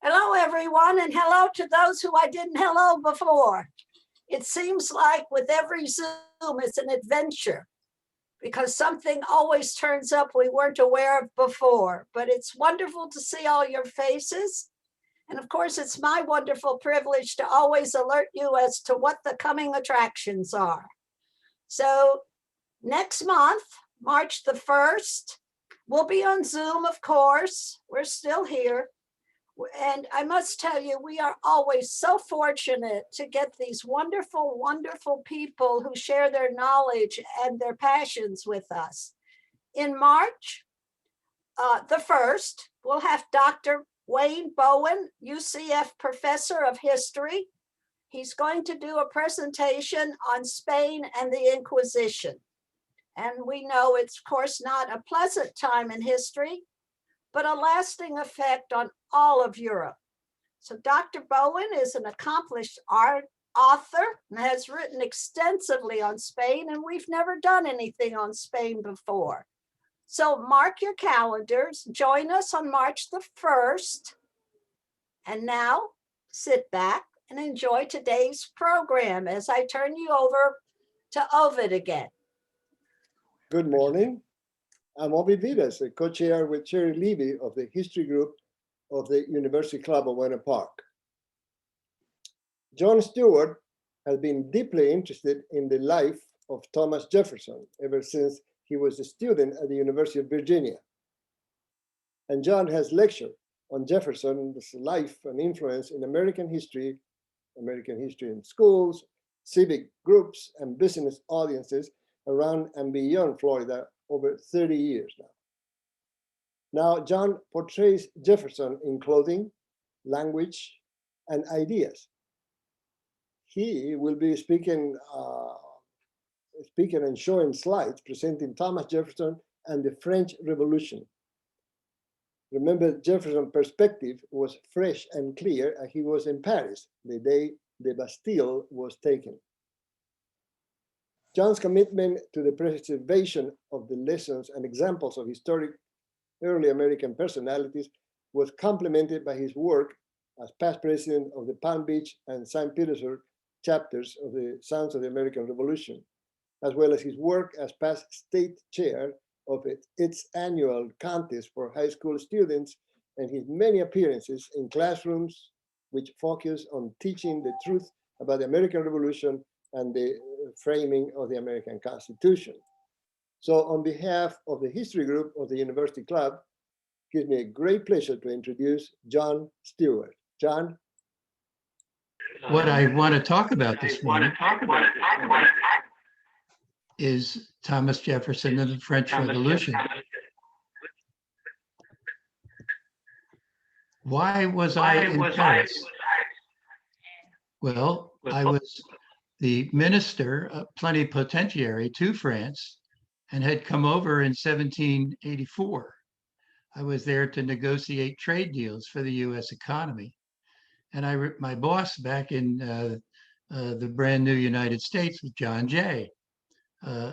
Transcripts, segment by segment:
Hello, everyone, and hello to those who I didn't hello before. It seems like with every Zoom, it's an adventure because something always turns up we weren't aware of before. But it's wonderful to see all your faces. And of course, it's my wonderful privilege to always alert you as to what the coming attractions are. So next month, March the 1st, we'll be on Zoom, of course. We're still here. And I must tell you, we are always so fortunate to get these wonderful, wonderful people who share their knowledge and their passions with us. In March, the 1st, we'll have Dr. Wayne Bowen, UCF Professor of History. He's going to do a presentation on Spain and the Inquisition. And we know it's, of course, not a pleasant time in history, but a lasting effect on all of Europe. So Dr. Bowen is an accomplished art author and has written extensively on Spain, and we've never done anything on Spain before. So mark your calendars, join us on March the 1st. And now sit back and enjoy today's program as I turn you over to Ovid again. Good morning. I'm Ovid Vives, a co-chair with Sherry Levy of the History Group of the University Club of Winter Park. John Stewart has been deeply interested in the life of Thomas Jefferson ever since he was a student at the University of Virginia. And John has lectured on Jefferson's life and influence in American history in schools, civic groups, and business audiences around and beyond Florida over 30 years now. Now, John portrays Jefferson in clothing, language, and ideas. He will be speaking and showing slides presenting Thomas Jefferson and the French Revolution. Remember, Jefferson's perspective was fresh and clear, and he was in Paris the day the Bastille was taken. John's commitment to the preservation of the lessons and examples of historic early American personalities was complemented by his work as past president of the Palm Beach and St. Petersburg chapters of the Sons of the American Revolution, as well as his work as past state chair of its annual contest for high school students and his many appearances in classrooms which focus on teaching the truth about the American Revolution and the framing of the American Constitution. So on behalf of the History Group of the University Club, it gives me a great pleasure to introduce John Stewart. John? What I want to talk about this morning is Thomas Jefferson and the French Revolution. Why was I in Paris? Well, I was the minister, plenipotentiary to France, and had come over in 1784. I was there to negotiate trade deals for the U.S. economy. And my boss back in the brand new United States was John Jay,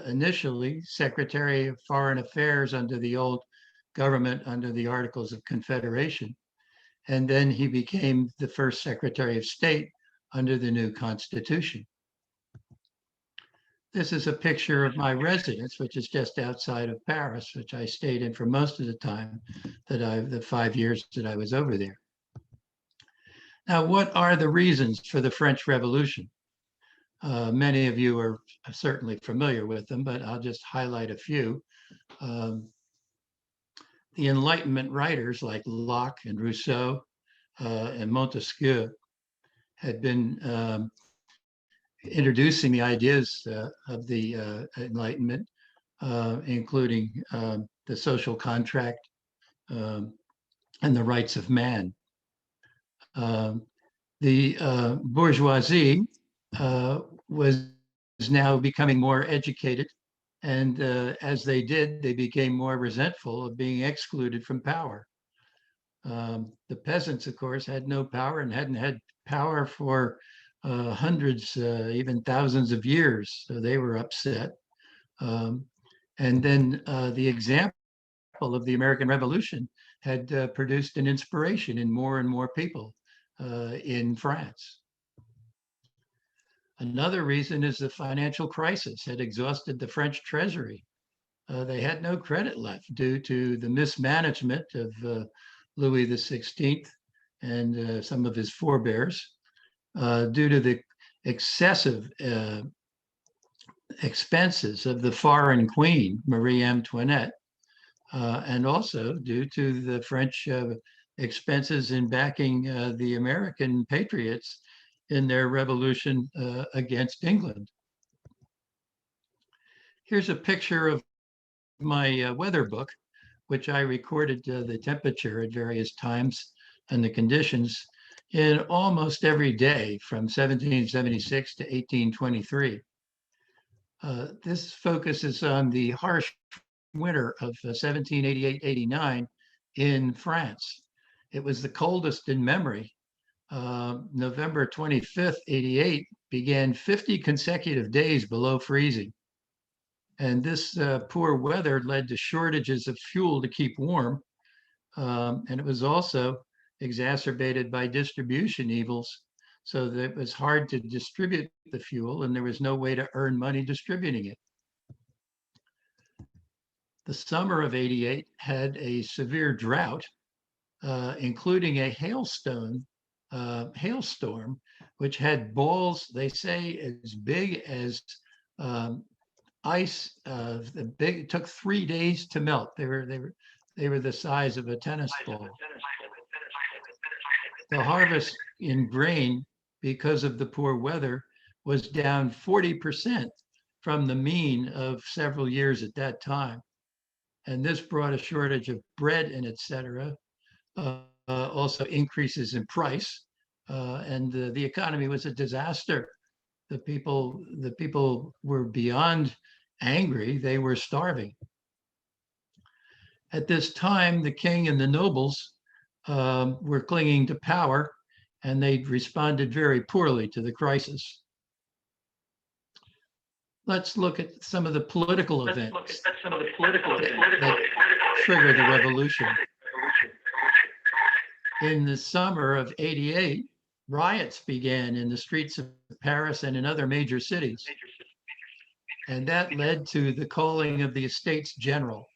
initially Secretary of Foreign Affairs under the old government, under the Articles of Confederation. And then he became the first Secretary of State under the new Constitution. This is a picture of my residence, which is just outside of Paris, which I stayed in for most of the time the 5 years that I was over there. Now, what are the reasons for the French Revolution? Many of you are certainly familiar with them, but I'll just highlight a few. The Enlightenment writers like Locke and Rousseau and Montesquieu had been introducing the ideas of the Enlightenment, including the social contract and the rights of man. The bourgeoisie was now becoming more educated, and as they did, they became more resentful of being excluded from power. The peasants, of course, had no power and hadn't had power for hundreds, even thousands of years, so they were upset. And then the example of the American Revolution had produced an inspiration in more and more people in France. Another reason is the financial crisis had exhausted the French treasury. They had no credit left due to the mismanagement of Louis XVI and some of his forebears, due to the excessive expenses of the foreign queen, Marie Antoinette, and also due to the French expenses in backing the American patriots in their revolution against England. Here's a picture of my weather book, which I recorded the temperature at various times and the conditions in almost every day from 1776 to 1823. This focuses on the harsh winter of 1788-89 in France. It was the coldest in memory. November 25th, 88 began 50 consecutive days below freezing. And this poor weather led to shortages of fuel to keep warm. And it was also exacerbated by distribution evils, so that it was hard to distribute the fuel and there was no way to earn money distributing it. The summer of 88 had a severe drought, including a hailstorm, which had balls, they say, as big as ice. It took 3 days to melt. They were the size of a tennis ball. The harvest in grain, because of the poor weather, was down 40% from the mean of several years at that time. And this brought a shortage of bread and etc. Also increases in price, and the economy was a disaster. The people were beyond angry, they were starving. At this time, the king and the nobles were clinging to power, and they responded very poorly to the crisis. Let's look at some of the political events that triggered the revolution. In the summer of 88, riots began in the streets of Paris and in other major cities. And that led to the calling of the Estates General.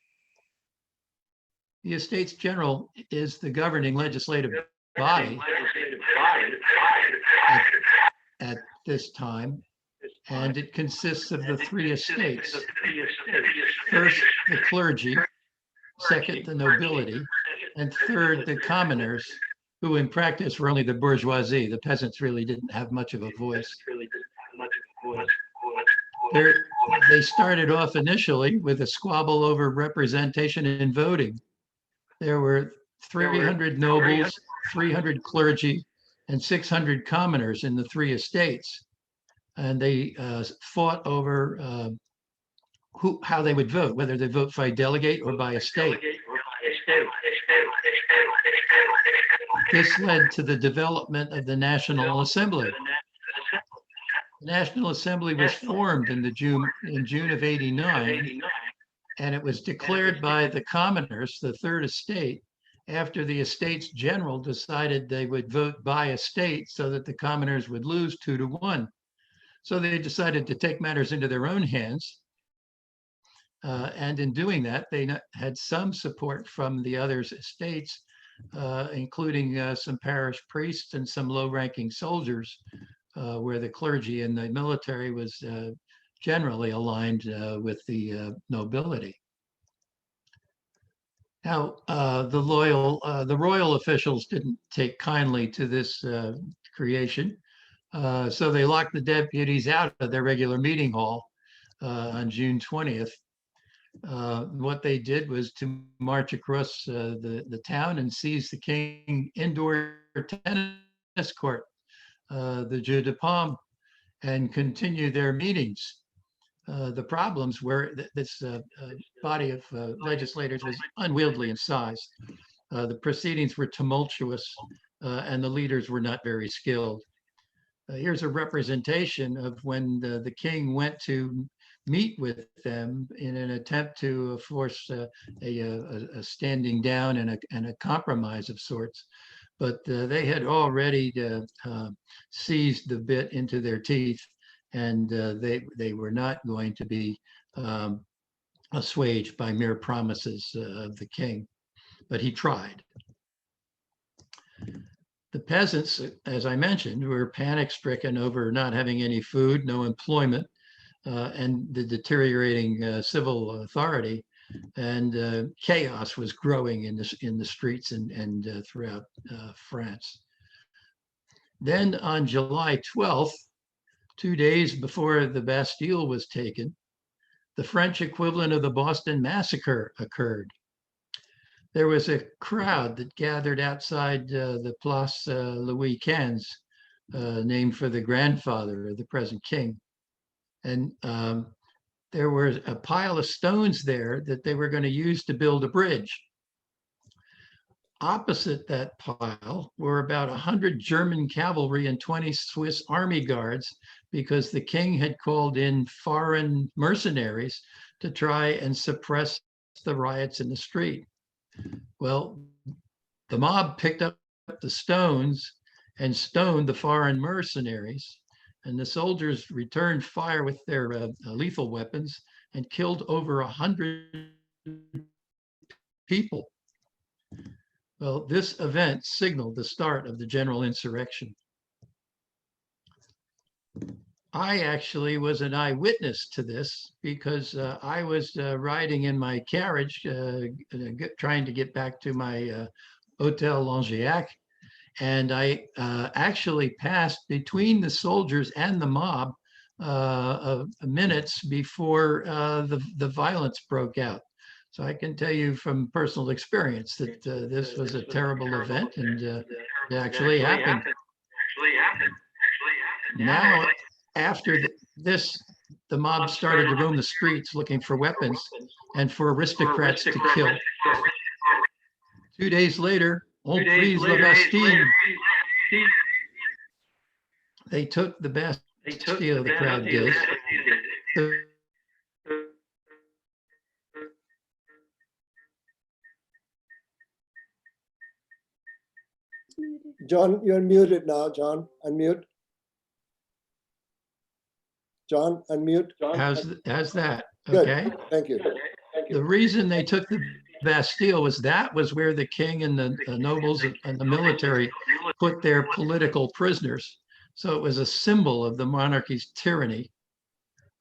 The Estates General is the governing legislative body at this time, and it consists of the three estates. First, the clergy, second, the nobility, and third, the commoners, who in practice were only the bourgeoisie. The peasants really didn't have much of a voice. They started off initially with a squabble over representation in voting. There were 300 nobles, 300 clergy, and 600 commoners in the three estates. And they fought over how they would vote, whether they vote by delegate or by estate. This led to the development of the National Assembly. The National Assembly was formed in June of 89, and it was declared by the commoners, the third estate, after the Estates General decided they would vote by estate so that the commoners would lose 2-1. So they decided to take matters into their own hands. And in doing that, they had some support from the other estates, including some parish priests and some low-ranking soldiers, where the clergy and the military was generally aligned with the nobility. Now, the royal officials didn't take kindly to this creation, so they locked the deputies out of their regular meeting hall on June 20th. What they did was to march across the town and seize the king indoor tennis court, the Jeu de Paume, and continue their meetings. The problems were that this body of legislators was unwieldy in size. The proceedings were tumultuous, and the leaders were not very skilled. Here's a representation of when the king went to meet with them in an attempt to force a standing down and a compromise of sorts. But they had already seized the bit into their teeth, and they were not going to be assuaged by mere promises of the king. But he tried. The peasants, as I mentioned, were panic-stricken over not having any food, no employment, and the deteriorating civil authority, and chaos was growing in the streets and throughout France. Then on July 12th, 2 days before the Bastille was taken, the French equivalent of the Boston Massacre occurred. There was a crowd that gathered outside the Place Louis XV, named for the grandfather of the present king. And there was a pile of stones there that they were going to use to build a bridge. Opposite that pile were about 100 German cavalry and 20 Swiss army guards, because the king had called in foreign mercenaries to try and suppress the riots in the street. Well, the mob picked up the stones and stoned the foreign mercenaries, and the soldiers returned fire with their lethal weapons and killed over 100 people. Well, this event signaled the start of the general insurrection. I actually was an eyewitness to this, because I was riding in my carriage, trying to get back to my Hotel Langeac, and I actually passed between the soldiers and the mob minutes before the violence broke out. So I can tell you from personal experience that this was a terrible event, and it actually happened. Now, after this, the mob started to roam the streets looking for weapons and for aristocrats to kill. 2 days later, on prise la Bastille. They took the Bastille, the crowd did. John, you're muted now. John, unmute. John, unmute. How's that? Good. Okay. Thank you. The reason they took the Bastille was that was where the king and the nobles and the military put their political prisoners. So it was a symbol of the monarchy's tyranny.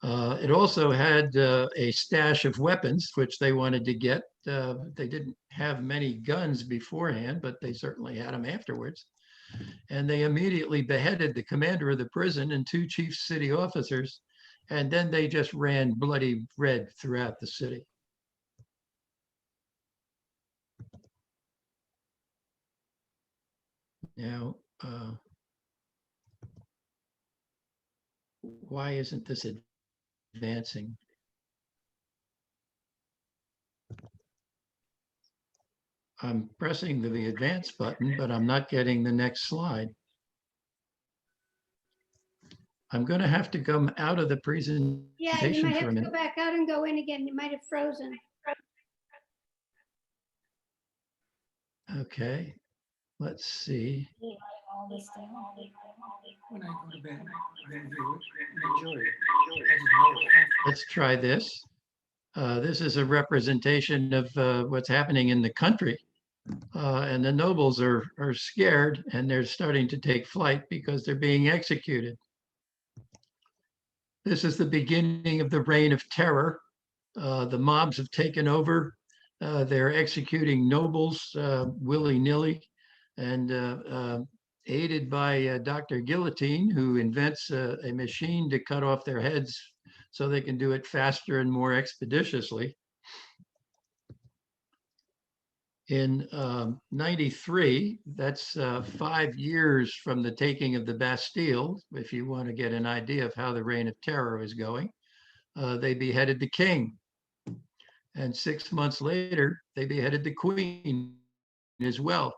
It also had a stash of weapons, which they wanted to get. They didn't have many guns beforehand, but they certainly had them afterwards. And they immediately beheaded the commander of the prison and 2 chief city officers. And then they just ran bloody red throughout the city. Now, why isn't this advancing? I'm pressing the advance button, but I'm not getting the next slide. I'm going to have to come out of the presentation Yeah, you might for a have to go minute. back out and go in again. You might have frozen. Okay, let's see. When I go to bed, I review it, enjoy it. I just know it after. Let's try this. This is a representation of what's happening in the country. And the nobles are scared, and they're starting to take flight because they're being executed. This is the beginning of the reign of terror. The mobs have taken over. They're executing nobles willy-nilly, and aided by Dr. Guillotine, who invents a machine to cut off their heads so they can do it faster and more expeditiously. In 93, that's 5 years from the taking of the Bastille, if you want to get an idea of how the reign of terror is going, they beheaded the king. And 6 months later, they beheaded the queen as well.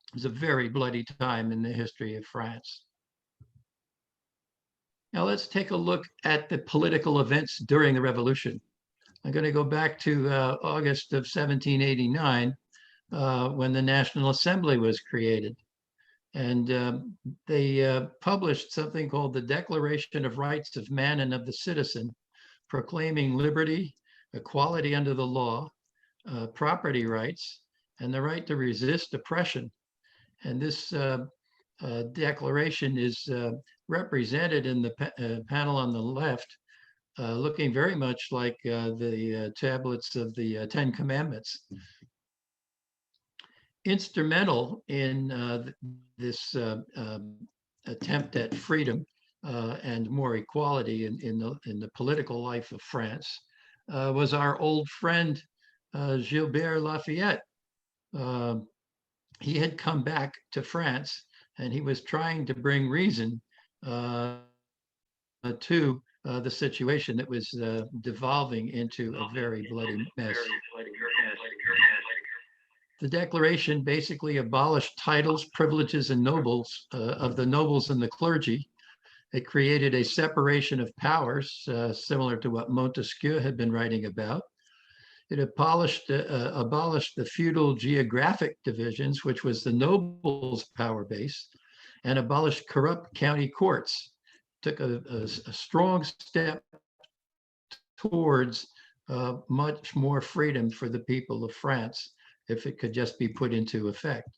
It was a very bloody time in the history of France. Now let's take a look at the political events during the Revolution. I'm going to go back to August of 1789, when the National Assembly was created. And they published something called the Declaration of Rights of Man and of the Citizen, proclaiming liberty, equality under the law, property rights, and the right to resist oppression. And this declaration is represented in the panel on the left, looking very much like the tablets of the Ten Commandments. Instrumental in this attempt at freedom and more equality in the political life of France was our old friend Gilbert Lafayette. He had come back to France, and he was trying to bring reason to the situation that was devolving into a very bloody mess. The Declaration basically abolished titles, privileges, and nobles of the nobles and the clergy. It created a separation of powers, similar to what Montesquieu had been writing about. It abolished the feudal geographic divisions, which was the nobles' power base, and abolished corrupt county courts. Took a strong step towards much more freedom for the people of France, if it could just be put into effect.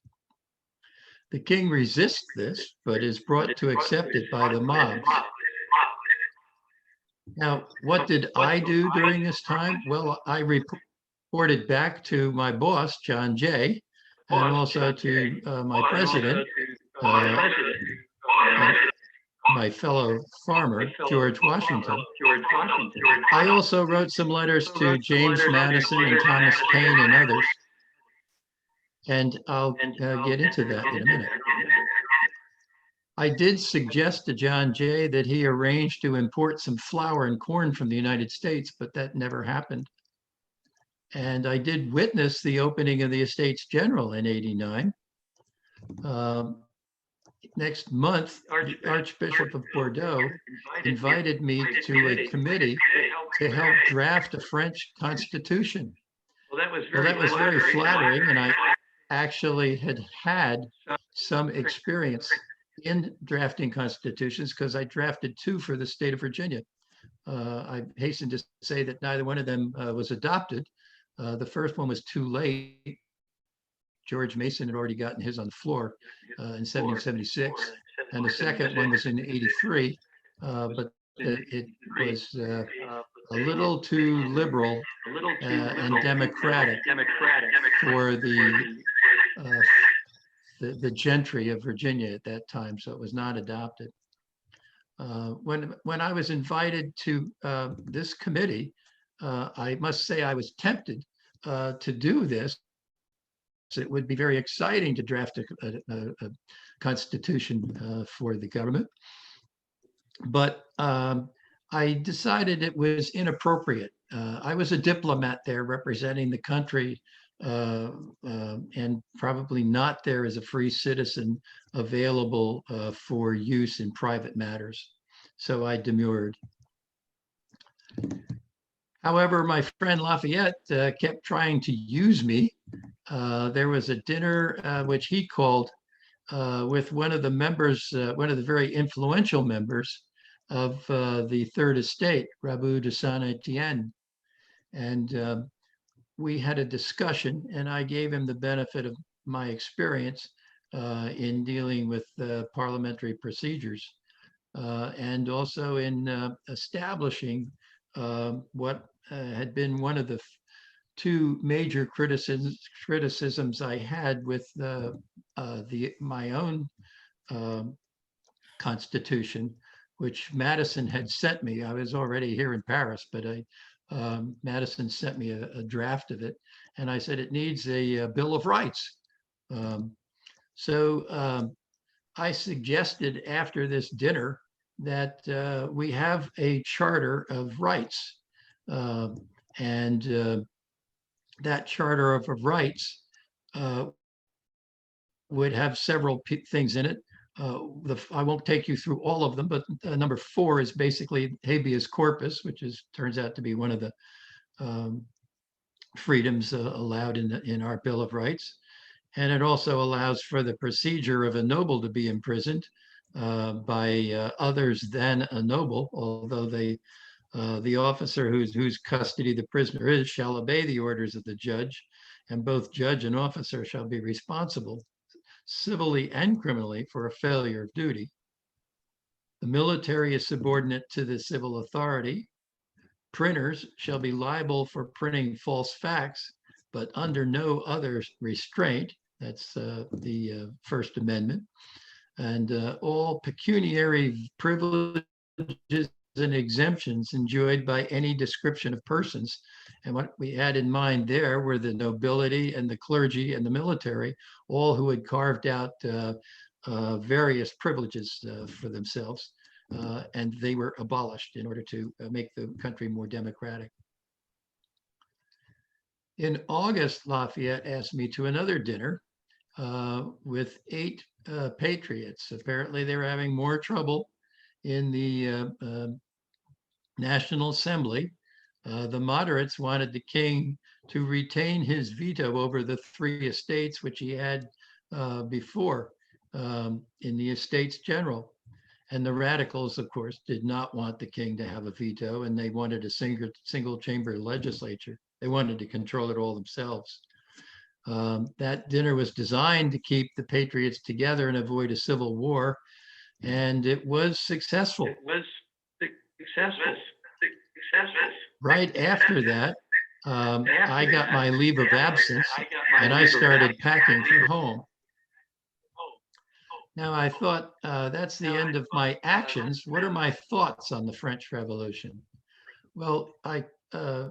The king resists this, but is brought to accept it by the mobs. Now, what did I do during this time? Well, I reported back to my boss, John Jay, and also to my president, my fellow farmer, George Washington. I also wrote some letters to James Madison and Thomas Paine and others. And I'll get into that in a minute. I did suggest to John Jay that he arrange to import some flour and corn from the United States, but that never happened. And I did witness the opening of the Estates General in '89. Next month, the Archbishop of Bordeaux invited me to a committee to help draft a French constitution. Well, that was very flattering, and I actually had some experience in drafting constitutions because I drafted 2 for the state of Virginia. I hasten to say that neither one of them was adopted. The first one was too late. George Mason had already gotten his on the floor in 1776, and the second one was in '83, but it was a little too liberal and democratic for the gentry of Virginia at that time, so it was not adopted. When I was invited to this committee, I must say I was tempted to do this. It would be very exciting to draft a constitution for the government, but I decided it was inappropriate. I was a diplomat there representing the country, and probably not there as a free citizen available for use in private matters. So I demurred. However, my friend Lafayette kept trying to use me. There was a dinner which he called with one of the members, one of the very influential members of the Third Estate, Rabou de Saint-Étienne. And we had a discussion, and I gave him the benefit of my experience in dealing with parliamentary procedures, and also in establishing what had been one of the 2 major criticisms I had with my own constitution, which Madison had sent me. I was already here in Paris, but Madison sent me a draft of it, and I said it needs a Bill of Rights. So I suggested after this dinner that we have a Charter of Rights, and that Charter of Rights would have several things in it. I won't take you through all of them, but number 4 is basically habeas corpus, which turns out to be one of the freedoms allowed in our Bill of Rights. And it also allows for the procedure of a noble to be imprisoned by others than a noble, although the officer whose custody the prisoner is shall obey the orders of the judge, and both judge and officer shall be responsible civilly and criminally for a failure of duty. The military is subordinate to the civil authority. Printers shall be liable for printing false facts, but under no other restraint. That's the First Amendment. And all pecuniary privileges and exemptions enjoyed by any description of persons. And what we had in mind there were the nobility and the clergy and the military, all who had carved out various privileges for themselves. And they were abolished in order to make the country more democratic. In August, Lafayette asked me to another dinner with 8 patriots. Apparently they were having more trouble in the National Assembly. The moderates wanted the king to retain his veto over the 3 estates, which he had before in the Estates General. And the radicals, of course, did not want the king to have a veto, and they wanted a single chamber legislature. They wanted to control it all themselves. That dinner was designed to keep the patriots together and avoid a civil war, and it was successful. Right after that, I got my leave of absence, and I started packing for home. Now, I thought, that's the end of my actions. What are my thoughts on the French Revolution? Well, I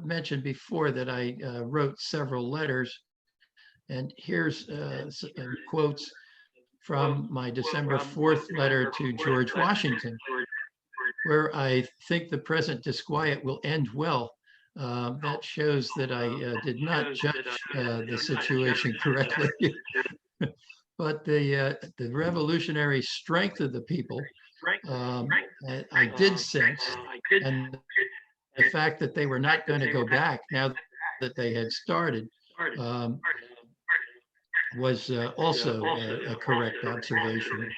mentioned before that I wrote several letters, and here's some quotes from my December 4th letter to George Washington, where I think the present disquiet will end well. That shows that I did not judge the situation correctly. But the revolutionary strength of the people, I did sense, and the fact that they were not going to go back now that they had started was also a correct observation.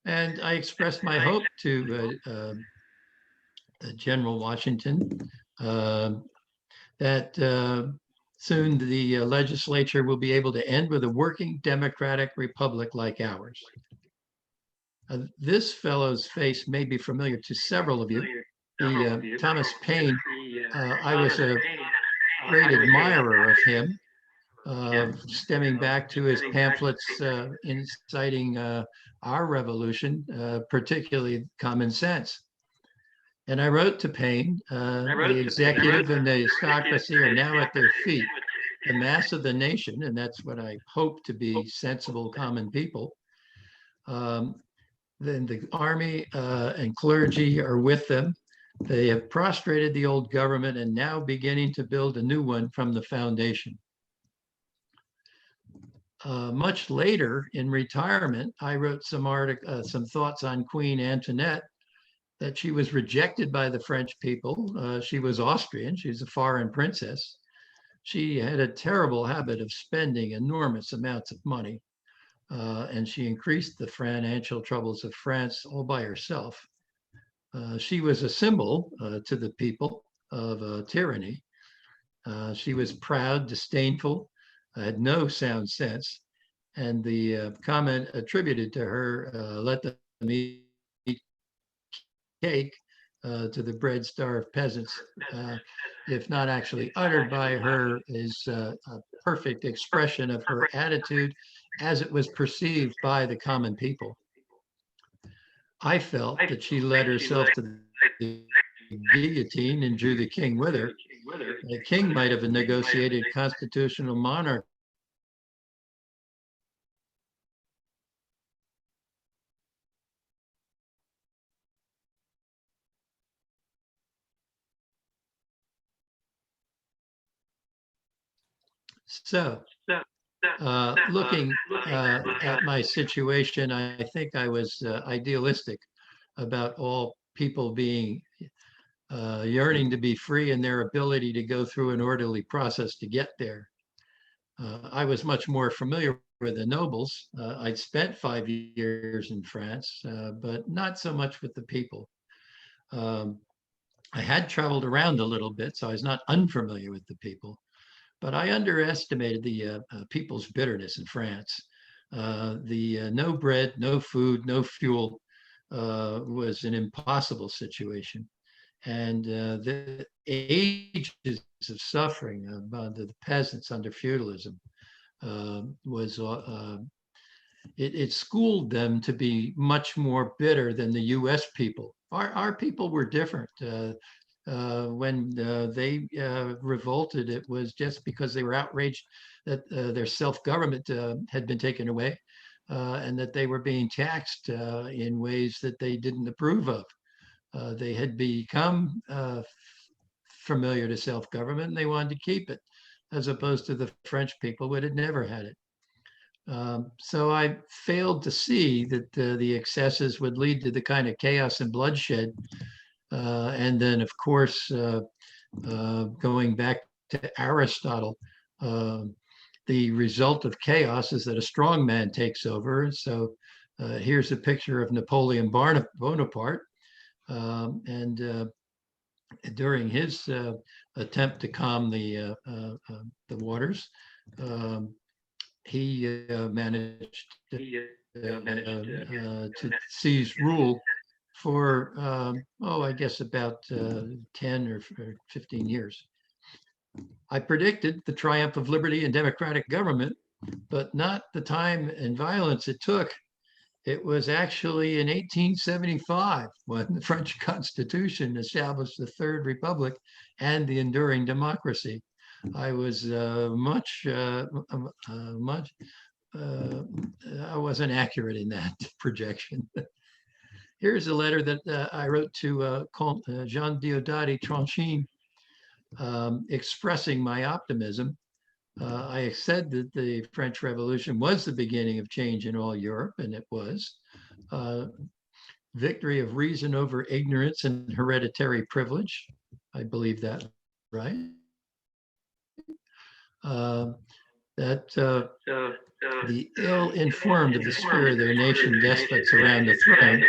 And I expressed my hope to General Washington that soon the legislature will be able to end with a working democratic republic like ours. This fellow's face may be familiar to several of you. Thomas Paine, I was a great admirer of him, stemming back to his pamphlets inciting our revolution, particularly Common Sense. And I wrote to Paine, the executive and the aristocracy are now at their feet. The mass of the nation, and that's what I hope to be sensible, common people. Then the army and clergy are with them. They have prostrated the old government and now beginning to build a new one from the foundation. Much later in retirement, I wrote some thoughts on Queen Antoinette, that she was rejected by the French people. She was Austrian, she's a foreign princess. She had a terrible habit of spending enormous amounts of money, and she increased the financial troubles of France all by herself. She was a symbol to the people of tyranny. She was proud, disdainful, had no sound sense, and the comment attributed to her, let them eat cake to the bread-starved peasants, if not actually uttered by her, is a perfect expression of her attitude as it was perceived by the common people. I felt that she led herself to the guillotine and drew the king with her. The king might have negotiated constitutional monarchy. So Looking at my situation, I think I was idealistic about all people being yearning to be free and their ability to go through an orderly process to get there. I was much more familiar with the nobles. I'd spent 5 years in France, but not so much with the people. I had traveled around a little bit, so I was not unfamiliar with the people, but I underestimated the people's bitterness in France. The no bread, no food, no fuel was an impossible situation. And the ages of suffering of the peasants under feudalism was, it schooled them to be much more bitter than the US people. Our people were different. When they revolted, it was just because they were outraged that their self-government had been taken away and that they were being taxed in ways that they didn't approve of. They had become familiar to self-government and they wanted to keep it, as opposed to the French people who had never had it. So I failed to see that the excesses would lead to the kind of chaos and bloodshed. And then, of course, going back to Aristotle, the result of chaos is that a strong man takes over. So here's a picture of Napoleon Bonaparte. And during his attempt to calm the waters, he managed to seize rule for, I guess about 10 or 15 years. I predicted the triumph of liberty and democratic government, but not the time and violence it took. It was actually in 1875 when the French Constitution established the Third Republic and the enduring democracy. I was I wasn't accurate in that projection. Here's a letter that I wrote to Jean Diodati Tronchin, expressing my optimism. I said that the French Revolution was the beginning of change in all Europe, and it was. Victory of reason over ignorance and hereditary privilege. I believe that, right? That the ill-informed of the spirit of their nation despots around the throne.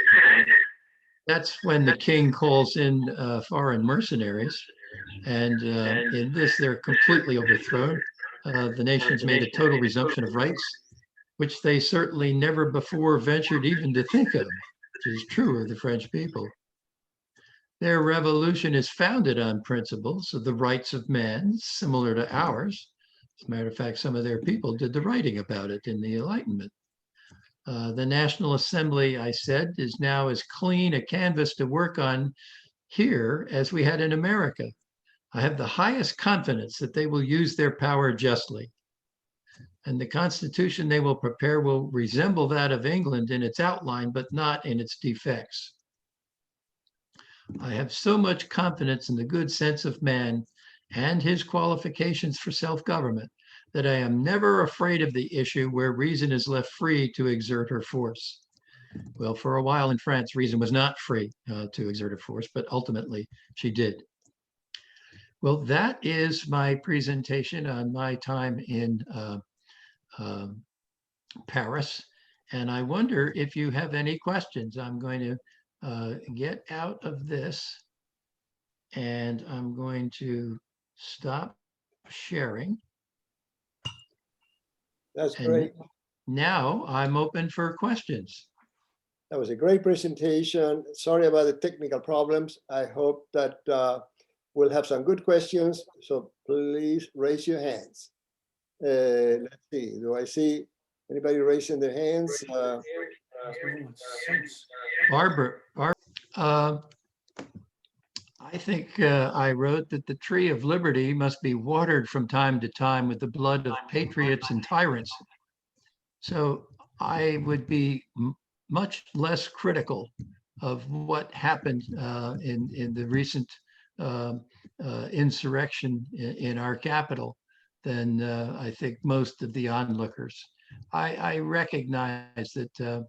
That's when the king calls in foreign mercenaries, and in this they're completely overthrown. The nation's made a total resumption of rights, which they certainly never before ventured even to think of, which is true of the French people. Their revolution is founded on principles of the rights of man, similar to ours. As a matter of fact, some of their people did the writing about it in the Enlightenment. The National Assembly, I said, is now as clean a canvas to work on here as we had in America. I have the highest confidence that they will use their power justly. And the Constitution they will prepare will resemble that of England in its outline, but not in its defects. I have so much confidence in the good sense of man and his qualifications for self-government that I am never afraid of the issue where reason is left free to exert her force. Well, for a while in France, reason was not free to exert her force, but ultimately she did. Well, that is my presentation on my time in Paris. And I wonder if you have any questions. I'm going to get out of this and I'm going to stop sharing. That's great. Now I'm open for questions. That was a great presentation. Sorry about the technical problems. I hope that we'll have some good questions. So please raise your hands. Let's see. Do I see anybody raising their hands? Barbara, I think I wrote that the tree of liberty must be watered from time to time with the blood of patriots and tyrants. So I would be much less critical of what happened in the recent insurrection in our capital than I think most of the onlookers. I recognize that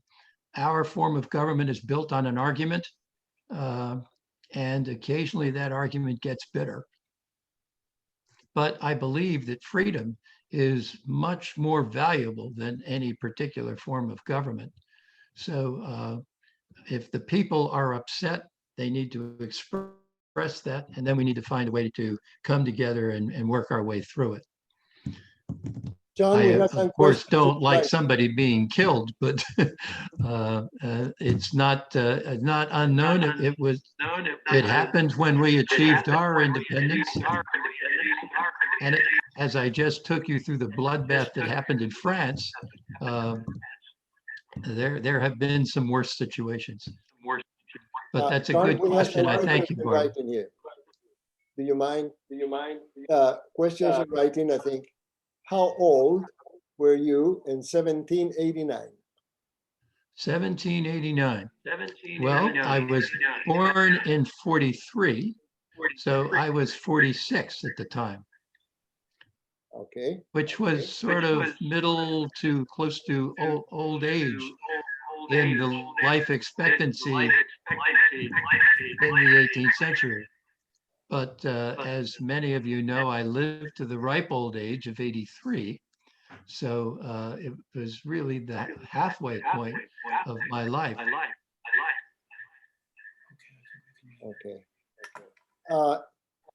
our form of government is built on an argument, and occasionally that argument gets bitter. But I believe that freedom is much more valuable than any particular form of government. So if the people are upset, they need to express that, and then we need to find a way to come together and work our way through it. John, I, we have of some course, questions. don't like Right. somebody being killed, but it's not unknown. It happened when we achieved our independence. And as I just took you through the bloodbath that happened in France, there have been some worse situations. But that's a John, good we have question. some I thank questions you, in Barbara. writing here. Do you mind? Questions in writing, I think. How old were you in 1789? 1789. Well, I was born in 43, so I was 46 at the time, Okay. which was sort of middle to close to old age in the life expectancy in the 18th century. But as many of you know, I lived to the ripe old age of 83. So it was really the halfway point of my life. Okay.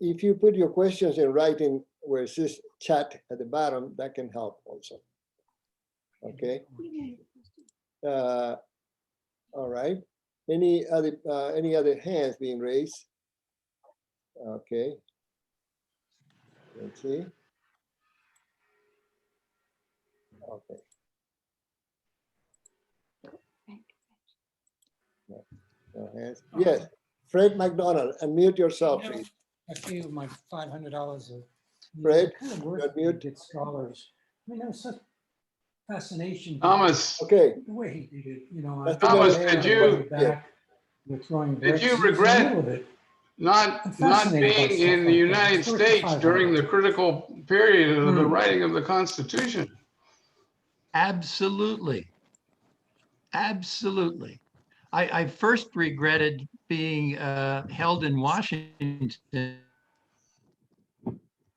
If you put your questions in writing where it says chat at the bottom, that can help also. Okay. All right. Any other hands being raised? Okay. Let's see. Okay. No hands. Yes. Fred McDonald, unmute yourself, please. A few of my $500 of. Fred, kind of you're work mute. get scholars. I mean, there's such fascination. Thomas, Okay. The way he did it, you know. That's Thomas, another did hand. you- Back, we're throwing did bricks. you It's the regret middle of it. I'm not fascinated by being stuff in the like that. United It's worth the States during the 500. critical period of the writing of the Constitution? Absolutely. Absolutely. I first regretted being held in Washington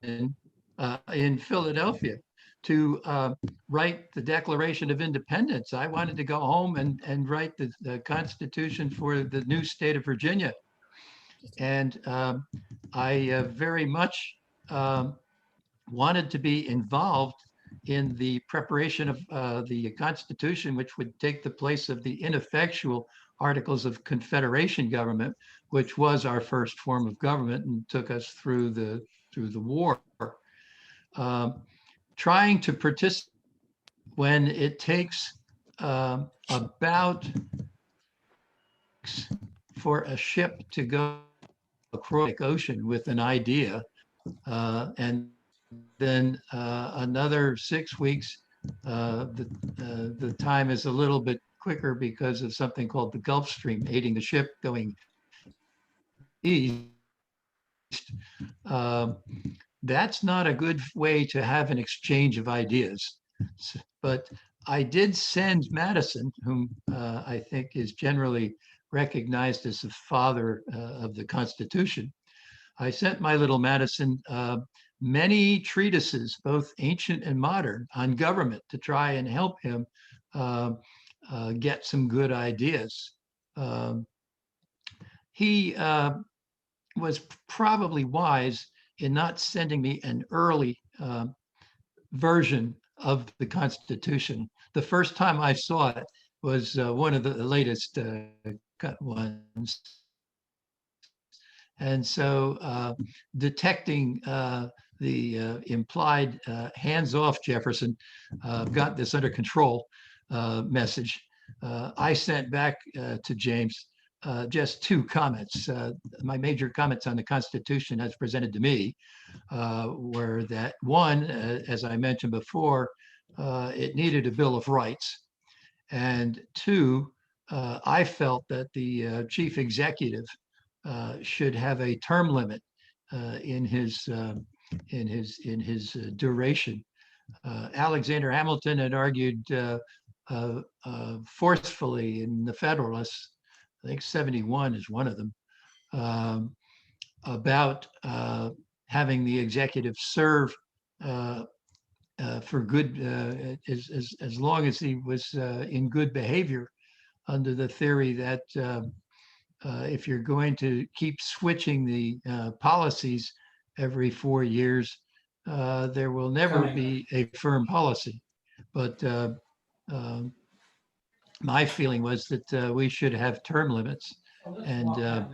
in Philadelphia to write the Declaration of Independence. I wanted to go home and write the Constitution for the new state of Virginia. And I very much wanted to be involved in the preparation of the Constitution, which would take the place of the ineffectual Articles of Confederation government, which was our first form of government and took us through the war. Trying to participate when it takes about for a ship to go across the ocean with an idea, and then another 6 weeks. The time is a little bit quicker because of something called the Gulf Stream, aiding the ship going east. That's not a good way to have an exchange of ideas. But I did send Madison, whom I think is generally recognized as the father of the Constitution. I sent my little Madison many treatises, both ancient and modern, on government to try and help him get some good ideas. He was probably wise in not sending me an early version of the Constitution. The first time I saw it was one of the latest cut ones. And so detecting the implied hands-off Jefferson, got this under control message, I sent back to James just two comments. My major comments on the Constitution as presented to me were that one, as I mentioned before, it needed a Bill of Rights. And two, I felt that the chief executive should have a term limit in his his duration. Alexander Hamilton had argued forcefully in the Federalists, I think 71 is one of them, about having the executive serve for good, as long as he was in good behavior, under the theory that if you're going to keep switching the policies every 4 years, there will never be a firm policy. But my feeling was that we should have term limits. And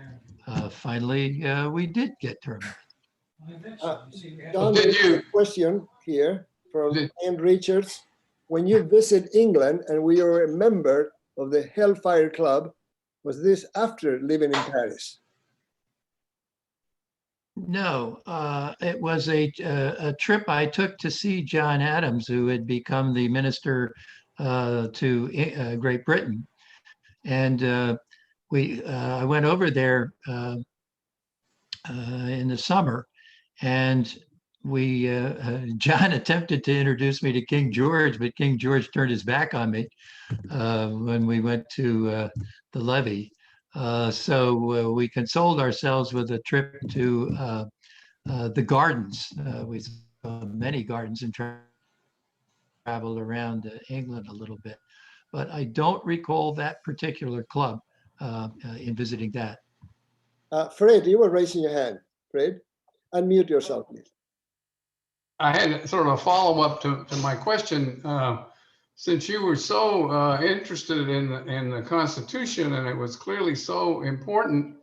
finally, we did get term limits. Don, Did there's you- a question here from Did- Ann Richards. When you visit England and we are a member of the Hellfire Club, was this after living in Paris? No, it was a trip I took to see John Adams, who had become the minister to Great Britain. And I went over there in the summer, and John attempted to introduce me to King George, but King George turned his back on me when we went to the levee. So we consoled ourselves with a trip to the gardens. We saw many gardens and traveled around England a little bit, but I don't recall that particular club in visiting that. Fred, you were raising your hand. Fred, unmute yourself, please. I had sort of a follow-up to my question. Since you were so interested in the Constitution, and it was clearly so important,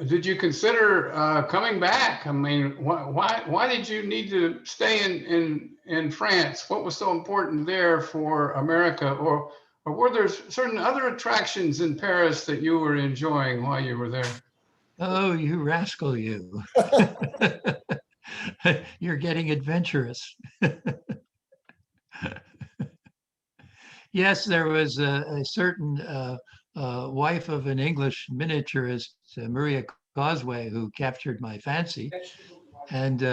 did you consider coming back? I mean, why did you need to stay in France? What was so important there for America? Or were there certain other attractions in Paris that you were enjoying while you were there? Oh, you rascal, you. You're getting adventurous. Yes, there was a certain wife of an English miniaturist, Maria Causeway, who captured my fancy. And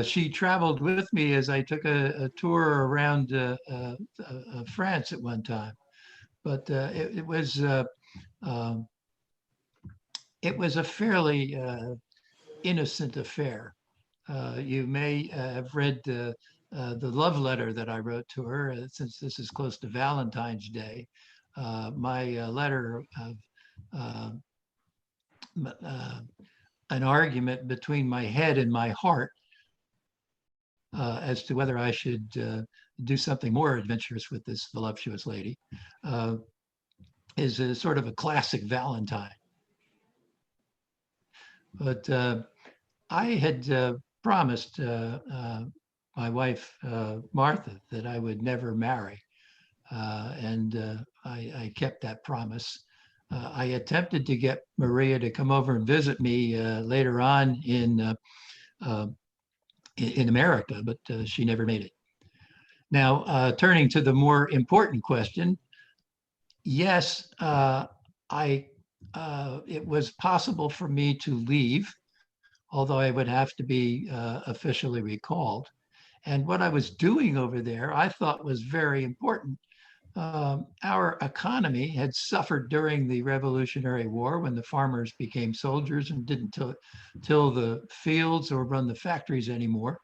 she traveled with me as I took a tour around France at one time. But it was a fairly innocent affair. You may have read the love letter that I wrote to her, since this is close to Valentine's Day. My letter of an argument between my head and my heart as to whether I should do something more adventurous with this voluptuous lady is a sort of a classic Valentine. But I had promised my wife, Martha, that I would never marry. And I kept that promise. I attempted to get Maria to come over and visit me later on in America, but she never made it. Now, turning to the more important question, yes, it was possible for me to leave, although I would have to be officially recalled. And what I was doing over there, I thought was very important. Our economy had suffered during the Revolutionary War, when the farmers became soldiers and didn't till the fields or run the factories anymore.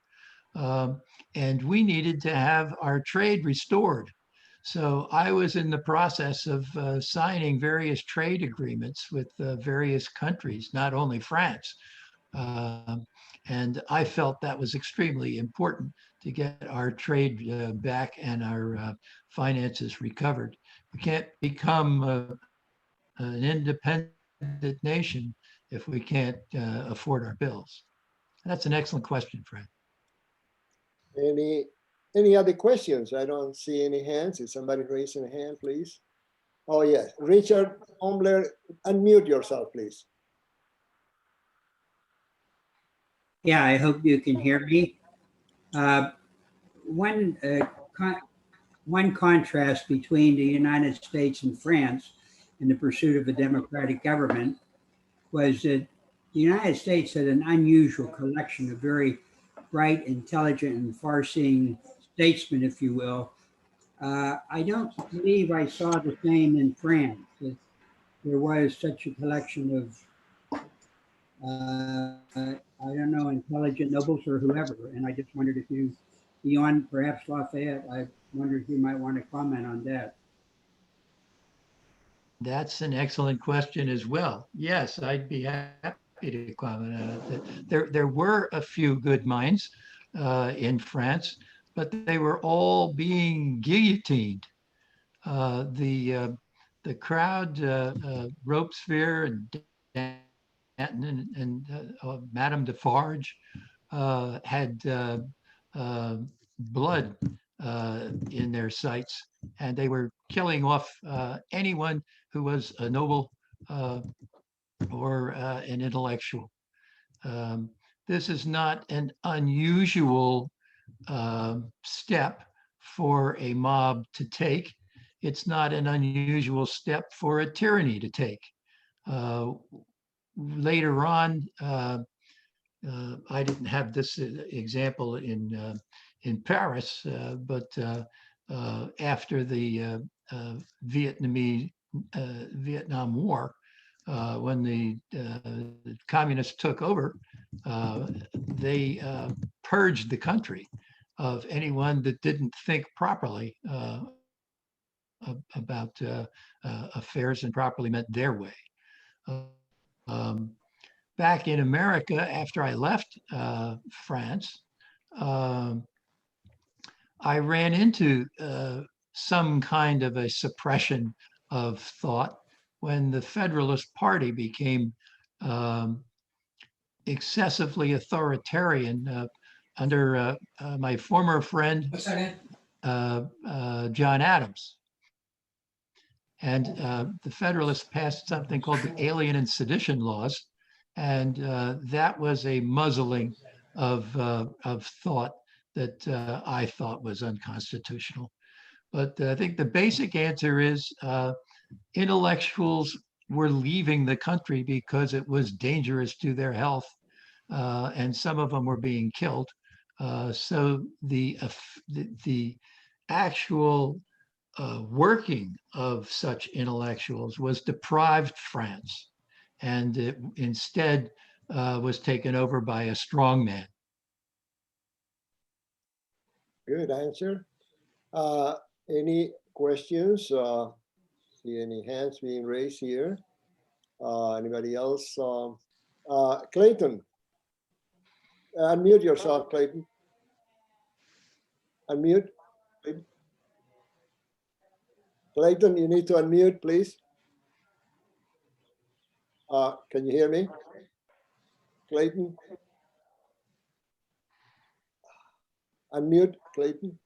And we needed to have our trade restored. So I was in the process of signing various trade agreements with various countries, not only France. And I felt that was extremely important to get our trade back and our finances recovered. We can't become an independent nation if we can't afford our bills. That's an excellent question, Fred. Any other questions? I don't see any hands. Is somebody raising a hand, please? Oh, yes. Richard Hombler, unmute yourself, please. Yeah, I hope you can hear me. One contrast between the United States and France in the pursuit of a democratic government was that the United States had an unusual collection of very bright, intelligent, and far-seeing statesmen, if you will. I don't believe I saw the same in France. That there was such a collection of, I don't know, intelligent nobles or whoever. And I just wondered if you, beyond perhaps Lafayette, I wonder if you might want to comment on that. That's an excellent question as well. Yes, I'd be happy to comment on it. There were a few good minds in France, but they were all being guillotined. The crowd, Robespierre and Danton and Madame Defarge had blood in their sights, and they were killing off anyone who was a noble or an intellectual. This is not an unusual step for a mob to take. It's not an unusual step for a tyranny to take. Later on, I didn't have this example in Paris, but after the Vietnam War, when the communists took over, they purged the country of anyone that didn't think properly about affairs and properly meant their way. Back in America, after I left France, I ran into some kind of a suppression of thought when the Federalist Party became excessively authoritarian under my former friend, John Adams. And the Federalists passed something called the Alien and Sedition laws. And that was a muzzling of thought that I thought was unconstitutional. But I think the basic answer is intellectuals were leaving the country because it was dangerous to their health, and some of them were being killed. So the actual working of such intellectuals was deprived France, and it instead was taken over by a strongman. Good answer. Any questions? See any hands being raised here? Anybody else? Clayton, unmute yourself, Clayton. Unmute. Clayton, you need to unmute, please. Can you hear me? Clayton? Unmute, Clayton.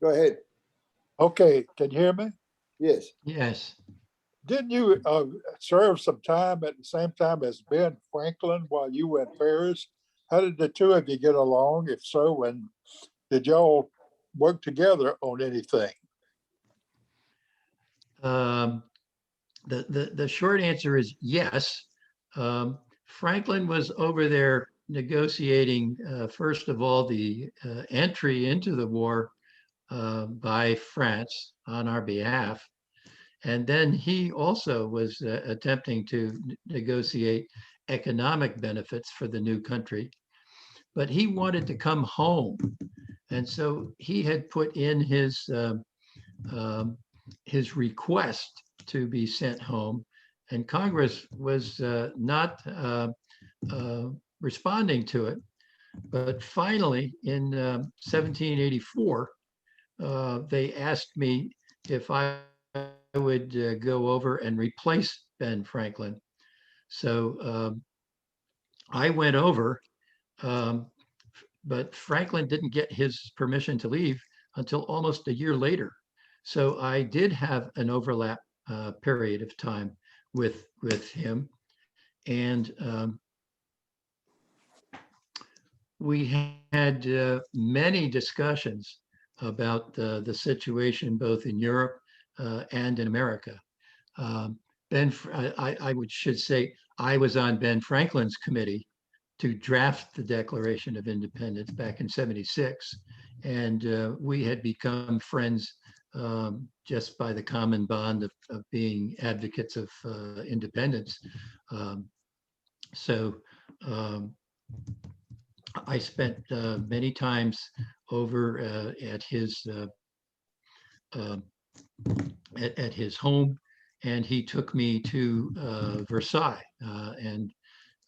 Go ahead. Okay, can you hear me? Yes. Yes. Didn't you serve some time at the same time as Ben Franklin while you were in Paris? How did the two of you get along? If so, and did y'all work together on anything? The short answer is yes. Franklin was over there negotiating, first of all, the entry into the war by France on our behalf. And then he also was attempting to negotiate economic benefits for the new country. But he wanted to come home. And so he had put in his request to be sent home, and Congress was not responding to it. But finally, in 1784, they asked me if I would go over and replace Ben Franklin. So I went over, but Franklin didn't get his permission to leave until almost a year later. So I did have an overlap period of time with him, and we had many discussions about the situation both in Europe and in America. I should say I was on Ben Franklin's committee to draft the Declaration of Independence back in '76. And we had become friends just by the common bond of being advocates of independence. So I spent many times over at his home, and he took me to Versailles and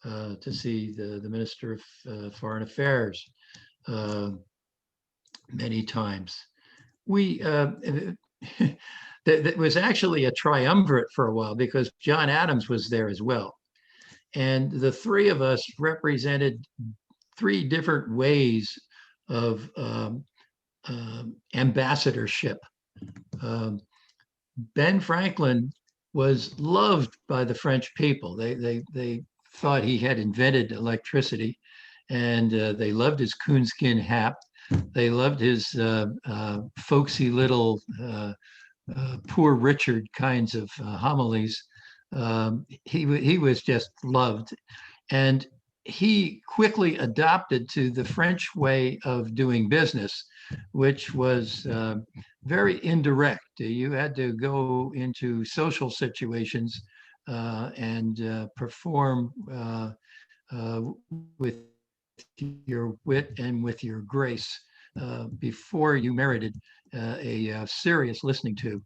to see the Minister of Foreign Affairs many times. We that was actually a triumvirate for a while because John Adams was there as well. And the three of us represented three different ways of ambassadorship. Ben Franklin was loved by the French people. They thought he had invented electricity, and they loved his coonskin hat. They loved his folksy little Poor Richard kinds of homilies. He was just loved. And he quickly adopted to the French way of doing business, which was very indirect. You had to go into social situations and perform with your wit and with your grace before you merited a serious listening to.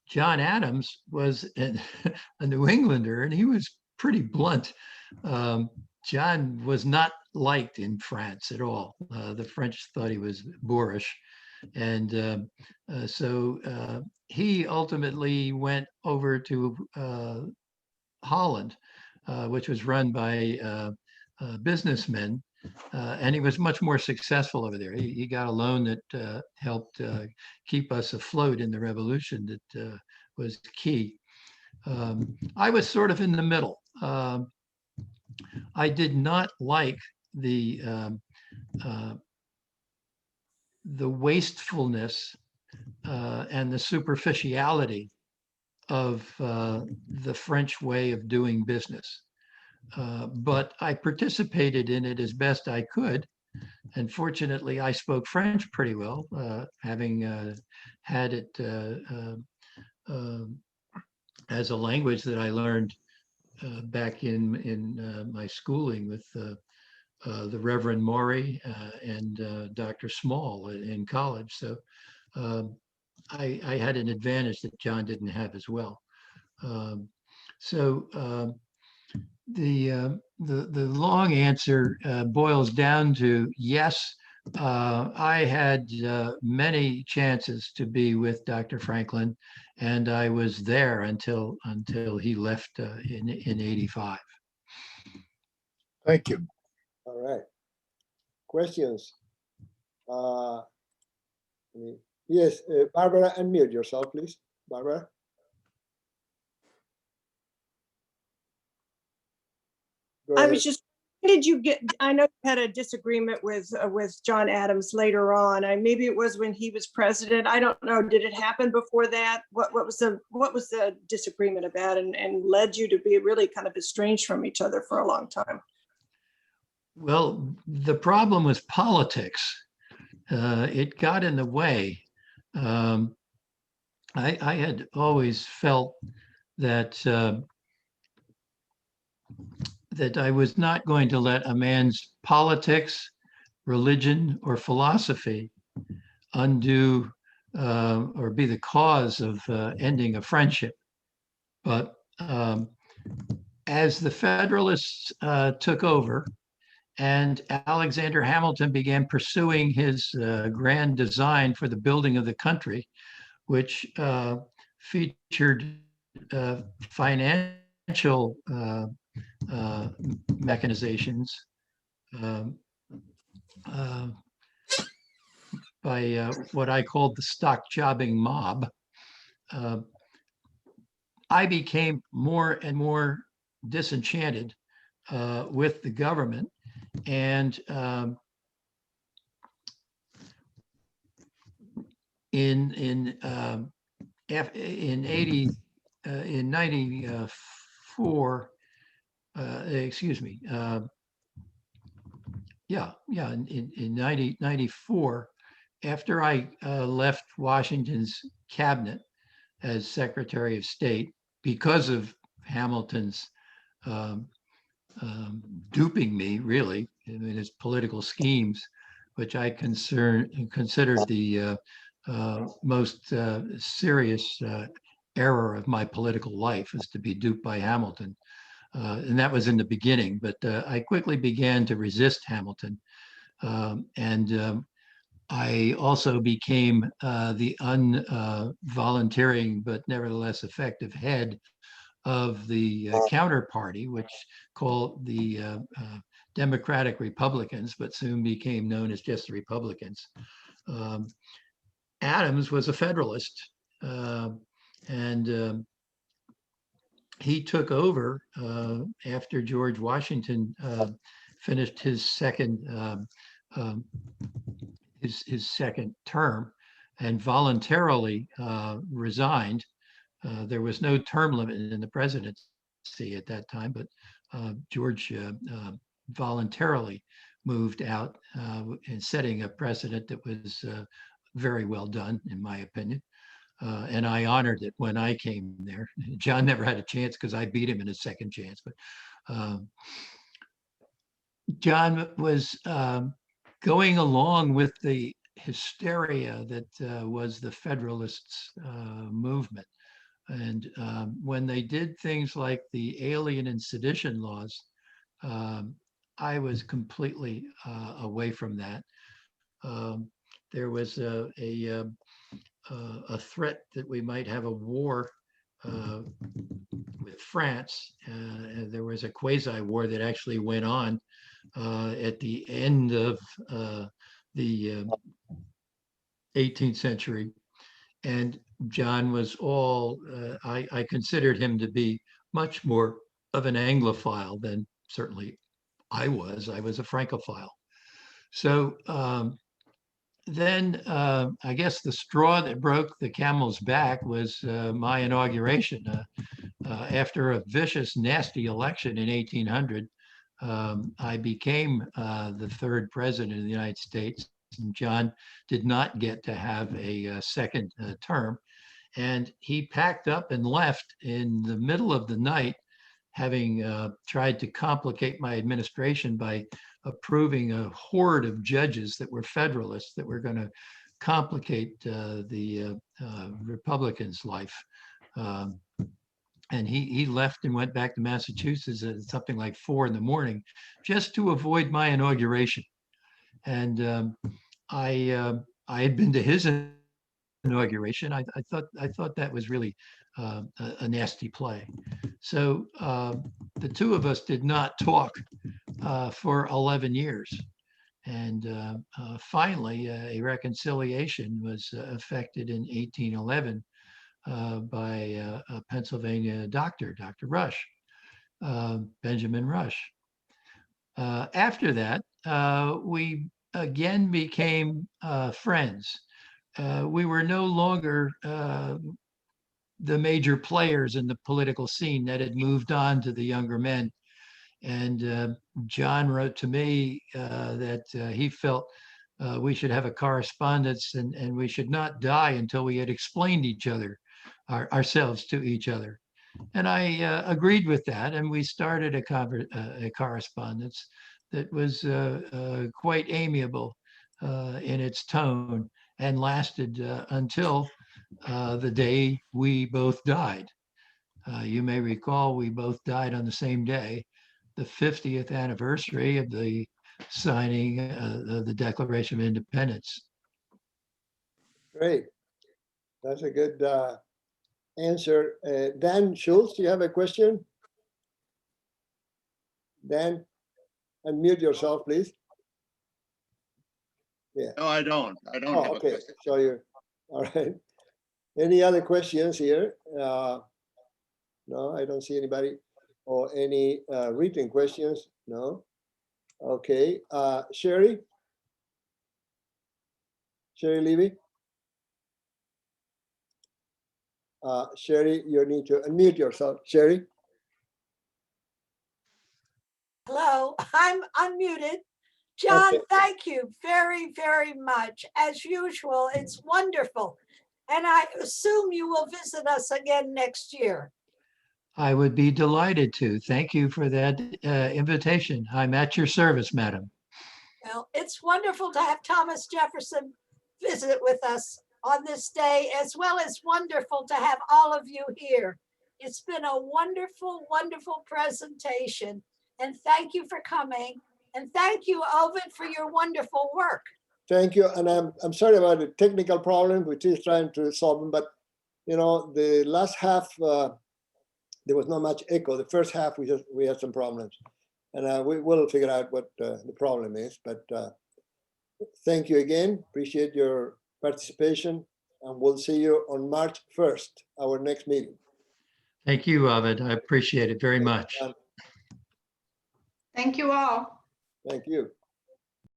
John Adams was a New Englander, and he was pretty blunt. John was not liked in France at all. The French thought he was boorish. And so he ultimately went over to Holland, which was run by businessmen. And he was much more successful over there. He got a loan that helped keep us afloat in the revolution that was key. I was sort of in the middle. I did not like the wastefulness and the superficiality of the French way of doing business. But I participated in it as best I could. And fortunately, I spoke French pretty well, having had it as a language that I learned back in my schooling with the Reverend Maury and Dr. Small in college. So I had an advantage that John didn't have as well. The long answer boils down to yes. I had many chances to be with Dr. Franklin, and I was there until he left in '85. Thank you. All right. Questions? Yes, Barbara, unmute yourself, please. Barbara. Go I ahead. was just, when did you get, I know you had a disagreement with John Adams later on. Maybe it was when he was president. I don't know. Did it happen before that? What was the disagreement about and led you to be really kind of estranged from each other for a long time? Well, the problem was politics. It got in the way. I had always felt that that I was not going to let a man's politics, religion, or philosophy undo or be the cause of ending a friendship. But as the Federalists took over and Alexander Hamilton began pursuing his grand design for the building of the country, which featured financial mechanizations by what I called the stock jobbing mob, I became more and more disenchanted with the government. And in 94, 94, excuse me, in 94, after I left Washington's cabinet as Secretary of State because of Hamilton's duping me, really, in his political schemes, which I considered the most serious error of my political life, is to be duped by Hamilton. And that was in the beginning, but I quickly began to resist Hamilton. I also became the unvolunteering but nevertheless effective head of the counterparty, which called the Democratic Republicans, but soon became known as just the Republicans. Adams was a Federalist, and he took over after George Washington finished his second term and voluntarily resigned. There was no term limit in the presidency at that time, but George voluntarily moved out and setting a precedent that was very well done, in my opinion. And I honored it when I came there. John never had a chance because I beat him in his second chance. But John was going along with the hysteria that was the Federalists' movement. And when they did things like the Alien and Sedition laws, I was completely away from that. There was a threat that we might have a war with France. There was a quasi-war that actually went on at the end of the 18th century. And John was I considered him to be much more of an Anglophile than certainly I was. I was a Francophile. So then I guess the straw that broke the camel's back was my inauguration. After a vicious, nasty election in 1800, I became the third president of the United States. And John did not get to have a second term. And he packed up and left in the middle of the night, having tried to complicate my administration by approving a horde of judges that were Federalists that were going to complicate the Republicans' life. And he left and went back to Massachusetts at something like 4 a.m. just to avoid my inauguration. And I had been to his inauguration. I thought that was really a nasty play. So the two of us did not talk for 11 years. And finally, a reconciliation was effected in 1811 by a Pennsylvania doctor, Dr. Rush, Benjamin Rush. After that, we again became friends. We were no longer the major players in the political scene that had moved on to the younger men. And John wrote to me that he felt we should have a correspondence and we should not die until we had explained ourselves to each other. And I agreed with that, and we started a correspondence that was quite amiable in its tone and lasted until the day we both died. You may recall we both died on the same day, the 50th anniversary of the signing of the Declaration of Independence. Great. That's a good answer. Dan Schultz, do you have a question? Dan, unmute yourself, please. Yeah. No, I don't. I don't have a Okay. question. So you're all right. Any other questions here? No, I don't see anybody. Or any written questions? No. Okay. Sherry? Sherry Levy? Sherry, you need to unmute yourself. Sherry? Hello, I'm unmuted. John, Okay. thank you very, very much. As usual, it's wonderful. And I assume you will visit us again next year. I would be delighted to. Thank you for that invitation. I'm at your service, madam. Well, it's wonderful to have Thomas Jefferson visit with us on this day, as well as wonderful to have all of you here. It's been a wonderful, wonderful presentation. And thank you for coming. And thank you, Ovid, for your wonderful work. Thank you, and I'm sorry about the technical problem. We're still trying to solve them, but you know, the last half there was not much echo. The first half we had some problems, and we will figure out what the problem is. But thank you again. Appreciate your participation, and we'll see you on March 1st, our next meeting. Thank you, Ovid. I appreciate it very much. Thank you all. Thank you.